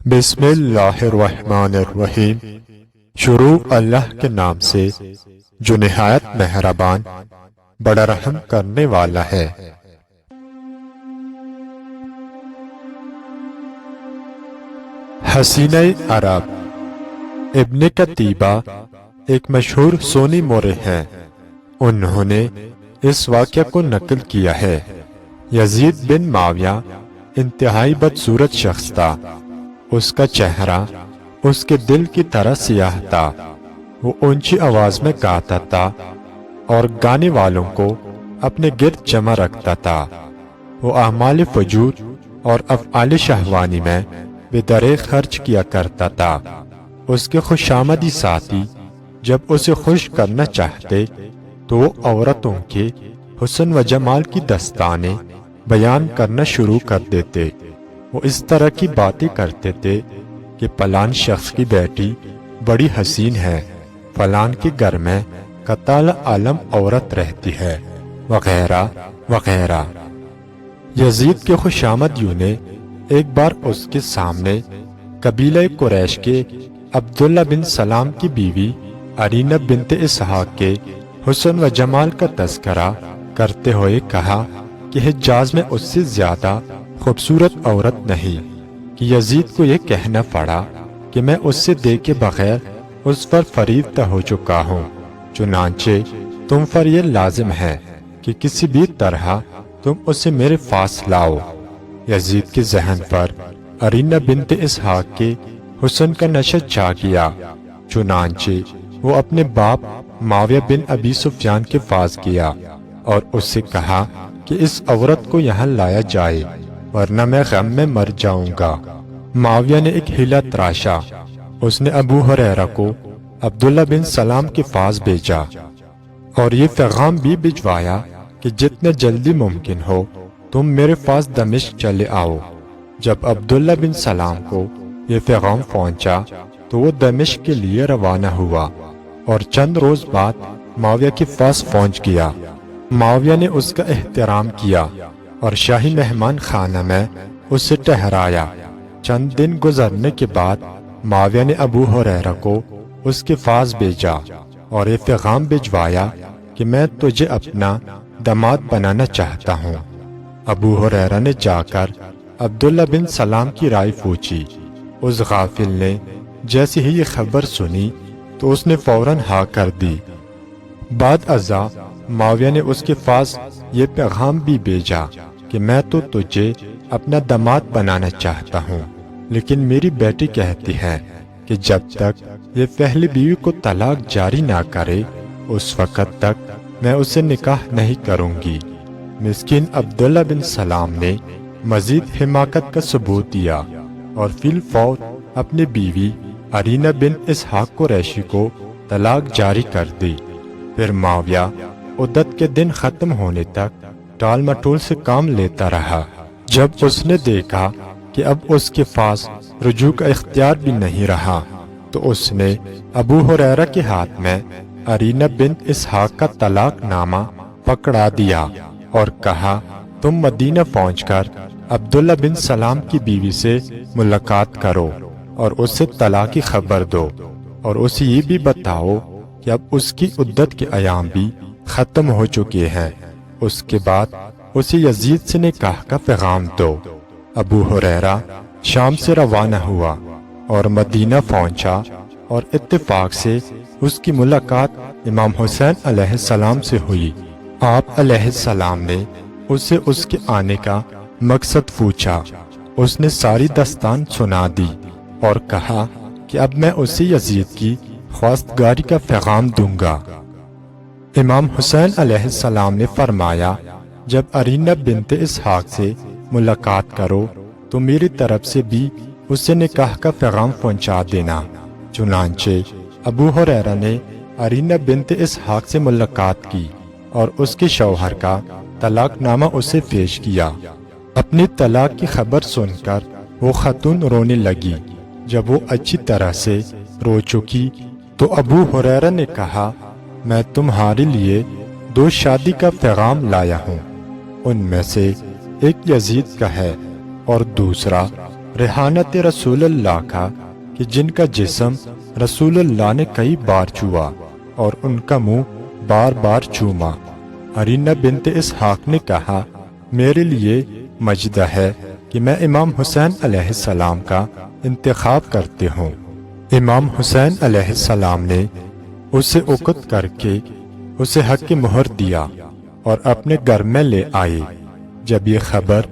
بسم اللہ الرحمن الرحیم۔ شروع اللہ کے نام سے جو نہایت مہربان بڑا رحم کرنے والا ہے۔ حسینہ عرب ابن قتیبہ ایک مشہور سونی مورخ ہیں۔ انہوں نے اس واقعہ کو نقل کیا ہے۔ یزید بن معاویہ انتہائی بدصورت شخص تھا۔ اس کا چہرہ اس کے دل کی طرح سیاہ تھا۔ وہ اونچی آواز میں گاتا تھا اور گانے والوں کو اپنے گرد جمع رکھتا تھا۔ وہ اعمال فجور اور افعال شہوانی میں بے دریغ خرچ کیا کرتا تھا۔ اس کے خوشامدی ساتھی جب اسے خوش کرنا چاہتے تو وہ عورتوں کے حسن و جمال کی داستانیں بیان کرنا شروع کر دیتے۔ وہ اس طرح کی باتیں کرتے تھے کہ فلان شخص کی بیٹی بڑی حسین ہے، فلان کے گھر میں قتال عالم عورت رہتی ہے، وغیرہ وغیرہ۔ یزید کے خوشامدیوں نے ایک بار اس کے سامنے قبیلہ قریش کے عبداللہ بن سلام کی بیوی ارینہ بنت اسحاق کے حسن و جمال کا تذکرہ کرتے ہوئے کہا کہ حجاز میں اس سے زیادہ خوبصورت عورت نہیں، کہ یزید کو یہ کہنا پڑا کہ میں اس سے دیکھے بغیر اس پر فریفتہ ہو چکا ہوں، چنانچہ تم پر یہ لازم ہے کہ کسی بھی طرح تم اسے میرے پاس لاؤ۔ یزید کے ذہن پر ارینہ بنت اسحاق کے حسن کا نشہ چھا گیا، چنانچہ وہ اپنے باپ معاویہ بن ابی سفیان کے پاس گیا اور اس سے کہا کہ اس عورت کو یہاں لایا جائے ورنہ میں غم میں مر جاؤں گا۔ معاویہ نے ایک ہیلا تراشا۔ اس نے ابو ہریرہ کو عبداللہ بن سلام کے پاس بھیجا اور یہ پیغام بھی بھجوایا کہ جتنے جلدی ممکن ہو تم میرے پاس دمشق چلے آؤ۔ جب عبداللہ بن سلام کو یہ پیغام پہنچا تو وہ دمشق کے لیے روانہ ہوا اور چند روز بعد معاویہ کے پاس پہنچ گیا۔ معاویہ نے اس کا احترام کیا اور شاہی مہمان خانہ میں اسے ٹھہرایا۔ چند دن گزرنے کے بعد معاویہ نے ابو ہریرہ کو اس کے پاس بھیجا اور یہ پیغام بھجوایا کہ میں تجھے اپنا داماد بنانا چاہتا ہوں۔ ابو ہریرہ نے جا کر عبداللہ بن سلام کی رائے پوچھی۔ اس غافل نے جیسے ہی یہ خبر سنی تو اس نے فوراً ہاں کر دی۔ بعد ازاں معاویہ نے اس کے پاس یہ پیغام بھی بھیجا کہ میں تو تجھے اپنا داماد بنانا چاہتا ہوں، لیکن میری بیٹی کہتی ہے کہ جب تک یہ پہلی بیوی کو طلاق جاری نہ کرے اس وقت تک میں اسے نکاح نہیں کروں گی۔ مسکین عبداللہ بن سلام نے مزید حماقت کا ثبوت دیا اور فی الفور اپنی بیوی ارینہ بن اسحاق قریشی کو طلاق جاری کر دی۔ پھر معاویہ عدت کے دن ختم ہونے تک ٹال مٹول سے کام لیتا رہا۔ جب اس نے دیکھا کہ اب اس کے پاس رجوع کا اختیار بھی نہیں رہا تو اس نے ابو ہریرہ کے ہاتھ میں ارینہ بنت اسحاق کا طلاق نامہ پکڑا دیا اور کہا تم مدینہ پہنچ کر عبداللہ بن سلام کی بیوی سے ملاقات کرو اور اس سے طلاق کی خبر دو اور اسے یہ بھی بتاؤ کہ اب اس کی عدت کے ایام بھی ختم ہو چکے ہیں۔ اس کے بعد اسے یزید سے نکاح کا پیغام دو۔ ابو ہریرہ شام سے روانہ ہوا اور مدینہ پہنچا اور اتفاق سے اس کی ملاقات امام حسین علیہ السلام سے ہوئی۔ آپ علیہ السلام نے اسے اس کے آنے کا مقصد پوچھا۔ اس نے ساری داستان سنا دی اور کہا کہ اب میں اسے یزید کی خواستگاری کا پیغام دوں گا۔ امام حسین علیہ السلام نے فرمایا جب ارینہ بنت اسحاق سے ملاقات کرو تو میری طرف سے بھی اسے نکاح کا پیغام پہنچا دینا۔ چنانچہ ابو ہریرہ نے ارینہ بنت اسحاق سے ملاقات کی اور اس کے شوہر کا طلاق نامہ اسے پیش کیا۔ اپنی طلاق کی خبر سن کر وہ خاتون رونے لگی۔ جب وہ اچھی طرح سے رو چکی تو ابو ہریرہ نے کہا میں تمہارے لیے 2 شادی کا پیغام لایا ہوں، ان میں سے ایک یزید کا ہے اور دوسرا ریحانت رسول اللہ کا کہ جن کا جسم رسول اللہ نے کئی بار چھوا اور ان کا منہ بار بار چوما۔ ارینہ بنت اسحاق نے کہا میرے لیے مجدہ ہے کہ میں امام حسین علیہ السلام کا انتخاب کرتے ہوں۔ امام حسین علیہ السلام نے اسے عقد کر کے اسے حق کی مہر دیا اور اپنے گھر میں لے آئے۔ جب یہ خبر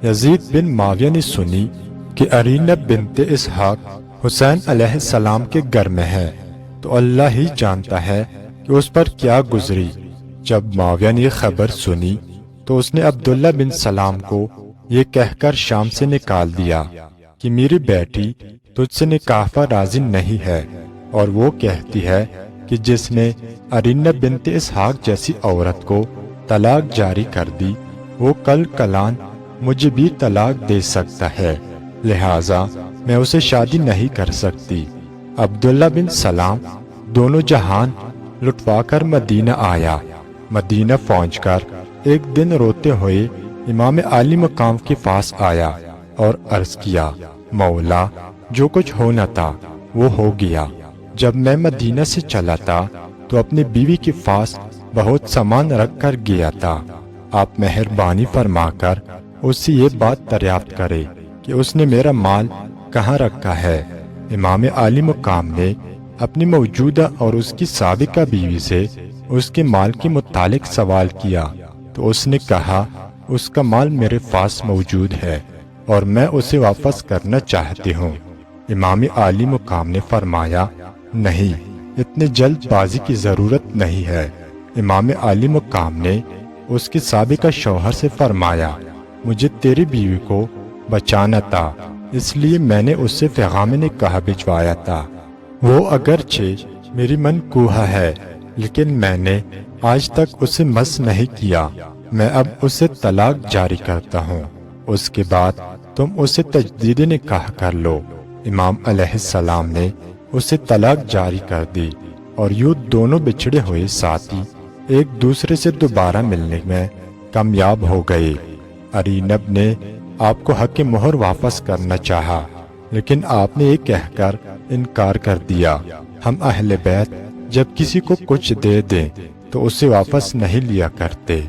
یزید بن معاویہ نے سنی کہ ارینہ بنت اسحاق حسین علیہ السلام کے گھر میں ہے تو اللہ ہی جانتا ہے کہ اس پر کیا گزری۔ جب معاویہ نے یہ خبر سنی تو اس نے عبداللہ بن سلام کو یہ کہہ کر شام سے نکال دیا کہ میری بیٹی تجھ سے نکاح پر راضی نہیں ہے، اور وہ کہتی ہے کہ جس نے ارینہ بنت اسحاق جیسی عورت کو طلاق جاری کر دی وہ کل کلان مجھے بھی طلاق دے سکتا ہے، لہٰذا میں اسے شادی نہیں کر سکتی۔ عبداللہ بن سلام دونوں جہان لٹوا کر مدینہ آیا۔ مدینہ پہنچ کر ایک دن روتے ہوئے امام عالی مقام کے پاس آیا اور عرض کیا مولا جو کچھ ہونا تھا وہ ہو گیا۔ جب میں مدینہ سے چلا تھا تو اپنی بیوی کے پاس بہت سامان رکھ کر گیا تھا، آپ مہربانی فرما کر اس سے یہ بات دریافت کرے کہ اس نے میرا مال کہاں رکھا ہے۔ امام عالی مقام نے اپنی موجودہ اور اس کی سابقہ بیوی سے اس کے مال کے متعلق سوال کیا تو اس نے کہا اس کا مال میرے پاس موجود ہے اور میں اسے واپس کرنا چاہتی ہوں۔ امام عالی مقام نے فرمایا نہیں، اتنے جلد بازی کی ضرورت نہیں ہے۔ امام عالی مقام نے اس کے سابقہ شوہر سے فرمایا مجھے تیری بیوی کو بچانا تھا، اس لیے میں نے اس سے پیغام نکاح بھجوایا تھا۔ وہ اگرچہ میری منکوحہ ہے لیکن میں نے آج تک اسے مس نہیں کیا، میں اب اسے طلاق جاری کرتا ہوں، اس کے بعد تم اسے تجدید نکاح کر لو۔ امام علیہ السلام نے اسے طلاق جاری کر دی اور یوں دونوں بچھڑے ہوئے ساتھی ایک دوسرے سے دوبارہ ملنے میں کامیاب ہو گئے۔ ارینب نے آپ کو حق مہر واپس کرنا چاہا لیکن آپ نے یہ کہہ کر انکار کر دیا ہم اہل بیت جب کسی کو کچھ دے دیں تو اسے واپس نہیں لیا کرتے۔